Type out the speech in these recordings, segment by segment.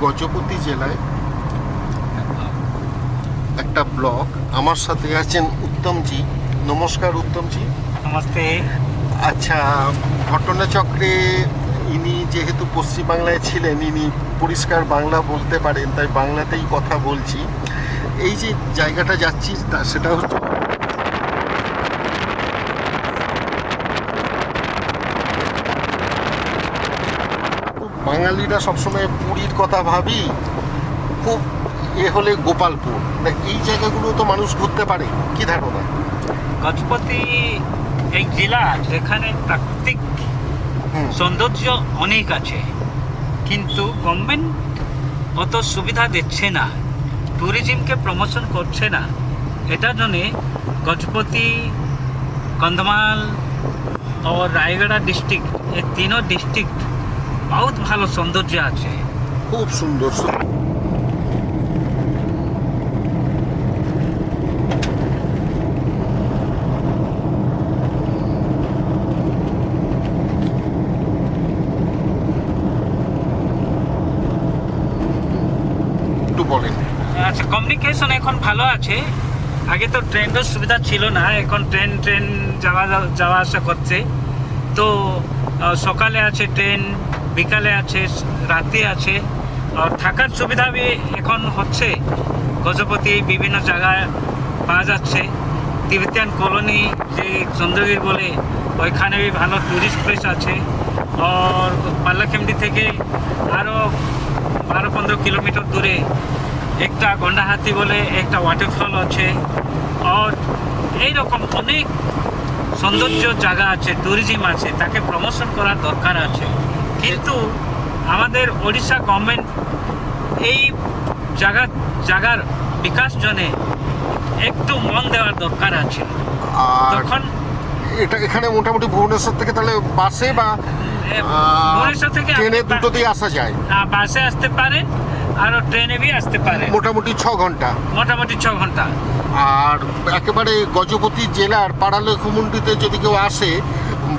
গজপতি জেলায় একটা ব্লক। আমার সাথে আছেন উত্তমজি। নমস্কার উত্তমজি। নমস্তে। আচ্ছা, ঘটনাচক্রে ইনি যেহেতু পশ্চিমবাংলায় ছিলেন, ইনি পরিষ্কার বাংলা বলতে পারেন, তাই বাংলাতেই কথা বলছি। এই যে জায়গাটা যাচ্ছি সেটা হচ্ছে বাঙালিরা সবসময় পুরীর কথা ভাবি, খুব হলে গোপালপুর। এই জায়গাগুলো তো মানুষ ঘুরতে পারে, কি ধারণা? গজপতি এক জেলা যেখানে প্রাকৃতিক সৌন্দর্য অনেক আছে, কিন্তু গভর্নমেন্ট অত সুবিধা দিচ্ছে না, ট্যুরিজমকে প্রমোশন করছে না। এটার জন্যে গজপতি, কন্ধমাল ও রায়গড়া ডিস্ট্রিক্ট, এই তিনও ডিস্ট্রিক্ট বহুত ভালো সৌন্দর্য আছে, খুব সুন্দর। একটু বলেন। আচ্ছা, কমিউনিকেশন এখন ভালো আছে। আগে তো ট্রেনের সুবিধা ছিল না, এখন ট্রেন যাওয়া আসা করছে। তো সকালে আছে ট্রেন, বিকালে আছে, রাতে আছে। আর থাকার সুবিধা এখন হচ্ছে গজপতি বিভিন্ন জায়গায় পাওয়া যাচ্ছে। তিবেতিয়ান কলোনি যে চন্দ্রগির বলে, ওইখানে ভালো ট্যুরিস্ট প্লেস আছে। আর পাল্লাখেমডি থেকে আরও 12-15 কিলোমিটার দূরে একটা গন্ডাহাতি বলে একটা ওয়াটারফল আছে। আর এইরকম অনেক সৌন্দর্য জায়গা আছে, ট্যুরিজম আছে, তাকে প্রমোশন করার দরকার আছে। কিন্তু আমাদের ওড়িশা গভর্নমেন্ট এই জায়গার বিকাশ জন্যে একটু মন দেওয়ার দরকার আছে। আর তখন এটা এখানে মোটামুটি ভুবনেশ্বর থেকে তাহলে বাসে বা ভুবনেশ্বর থেকে ট্রেনে দুটো দিয়ে আসা যায়? বাসে আসতে পারেন আর ট্রেনে भी আসতে পারেন। মোটামুটি 6 ঘন্টা। মোটামুটি 6 ঘন্টা। আর একেবারে গজপতি জেলার পাড়ালেখুমুন্ডিতে যদি কেউ আসে,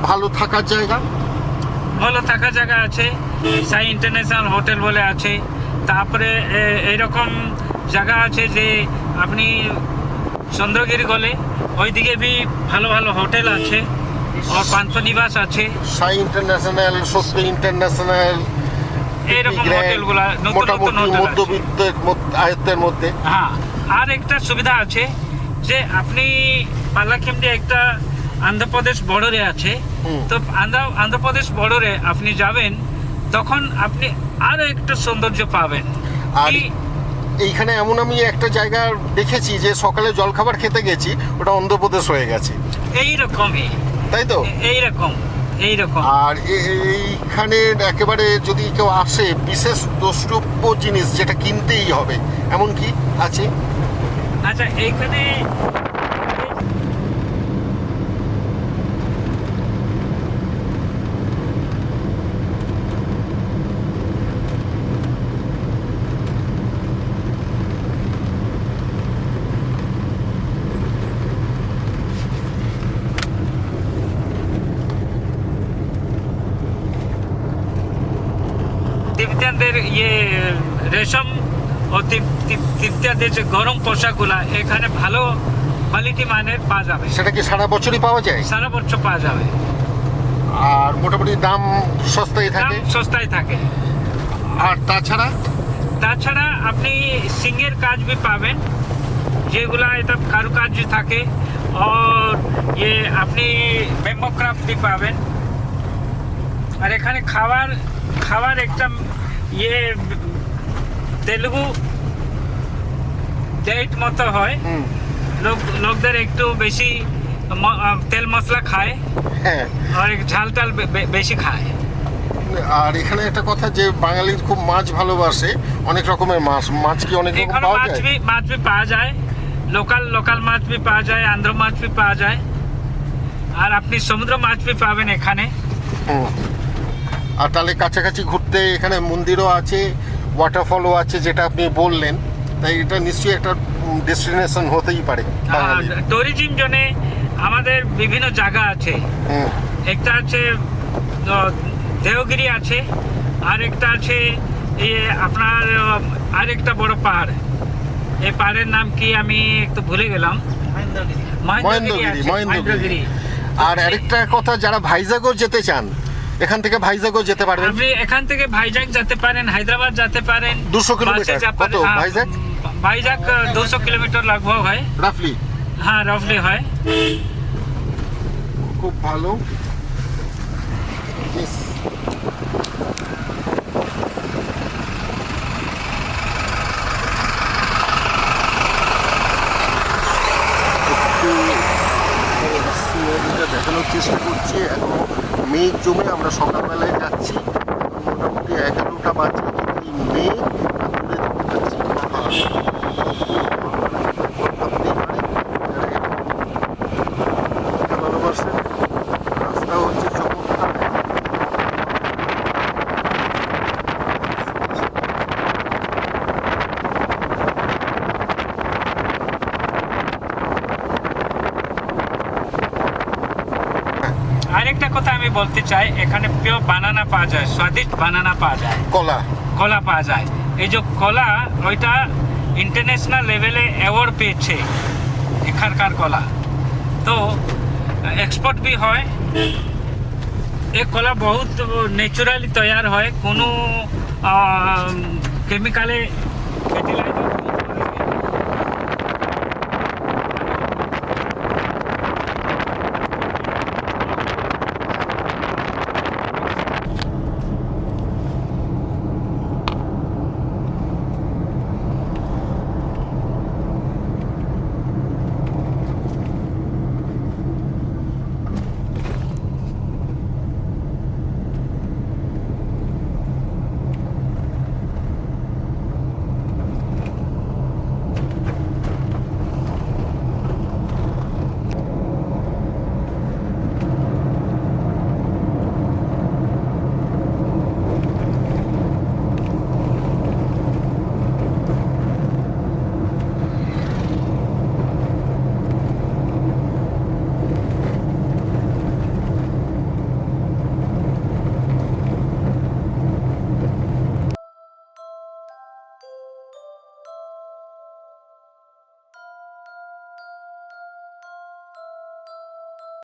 ভালো থাকার জায়গা? ভালো থাকার জায়গা আছে, সাই ইন্টারন্যাশনাল হোটেল বলে আছে। তারপরে এইরকম জায়গা আছে যে আপনি চন্দ্রগিরি গলে ওইদিকে भी ভালো ভালো হোটেল আছে, আর পান্থনিবাস আছে। সাই ইন্টারন্যাশনাল, সত্যি ইন্টারন্যাশনাল, এইরকম হোটেলগুলা মোটামুটি মধ্যবিত্তের আয়ত্তের মধ্যে। হ্যাঁ, আর একটা সুবিধা আছে যে আপনি পাল্লাখেমডি একটা আন্ধ্রপ্রদেশ বর্ডারে আছে। তো আন্ধ্রপ্রদেশ বর্ডারে আপনি যাবেন, তখন আপনি আরো একটু সৌন্দর্য পাবেন। আর এইখানে এমন আমি একটা জায়গা দেখেছি যে সকালে জলখাবার খেতে গেছি, ওটা অন্ধ্রপ্রদেশ হয়ে গেছে। এইরকমই, তাই তো? এইরকম। আর এইখানে একেবারে যদি কেউ আসে, বিশেষ দ্রষ্টব্য জিনিস যেটা কিনতেই হবে, এমন কি আছে? আচ্ছা, এইখানে তিব্বতিয়ানদের রেশম ও তিব্বতিয়ানদের যে গরম পোশাকগুলা এখানে ভালো কোয়ালিটি মানের পাওয়া যাবে। সেটা কি সারা বছরই পাওয়া যায়? সারা বছর পাওয়া যাবে। আর মোটামুটি দাম সস্তায় থাকে? সস্তায় থাকে। আর তাছাড়া আপনি সিংহের কাজ भी পাবেন, যেগুলা এটা কারুকার্য থাকে। আর আপনি ব্যাম্বো ক্রাফট भी পাবেন। আর এখানে খাবার একটা তেলুগু ডেট মতো হয়। লোকদের একটু বেশি তেল মশলা খায়, হ্যাঁ, আর ঝাল টাল বেশি খায়। আর এখানে একটা কথা যে বাঙালির খুব মাছ ভালোবাসে, অনেক রকমের মাছ কি অনেক রকম পাওয়া যায়? মাছ भी পাওয়া যায়, লোকাল মাছ भी পাওয়া যায়, আন্ধ্র মাছ भी পাওয়া যায়। আর আপনি সমুদ্র মাছ भी পাবেন এখানে। আর তাহলে কাছাকাছি ঘুরতে এখানে মন্দিরও আছে, ওয়াটারফলও আছে, যেটা আপনি বললেন। তাই এটা নিশ্চয়ই একটা ডেস্টিনেশন হতেই পারে। ট্যুরিজম জন্য আমাদের বিভিন্ন জায়গা আছে। একটা আছে দেওগিরি আছে, আর একটা আছে এই আপনার আরেকটা বড় পাহাড়, এই পাহাড়ের নাম কি আমি একটু ভুলে গেলাম। মহেন্দ্রগিরি, আছে, মহেন্দ্রগিরি। আর আরেকটা কথা, যারা ভাইজাগও যেতে চান এখান থেকে ভাইজাগও যেতে পারবেন। আপনি এখান থেকে ভাইজাগ যেতে পারেন, হায়দ্রাবাদ যেতে পারেন। 200 কিলোমিটার, বাসে কত ভাইজাগ? ভাইজাগ 200 কিলোমিটার লাগভগ হয়, রাফলি। হ্যাঁ রাফলি হয়। খুব ভালো। Yes. সিনারিটা দেখানোর চেষ্টা করছি। এখন মেঘ জমে, আমরা সকালবেলায় যাচ্ছি, মোটামুটি 11টা বাজে, কিন্তু এই মেঘ দূরে দেখতে পাচ্ছি পাহাড়। ভাবতেই পারে যারা ভালোবাসেন, রাস্তা হচ্ছে চমৎকার। আরেকটা কথা আমি বলতে চাই, এখানে পিওর বানানা পাওয়া যায়, স্বাদিষ্ট বানানা পাওয়া যায়, কলা। কলা পাওয়া যায়। এই যে কলা, ওইটা ইন্টারন্যাশনাল লেভেলে অ্যাওয়ার্ড পেয়েছে এখানকার কলা, তো এক্সপোর্ট भी হয়। এই কলা বহুত ন্যাচুরালি তৈয়ার হয়, কোনো কেমিক্যালে ফের্টিলাইজার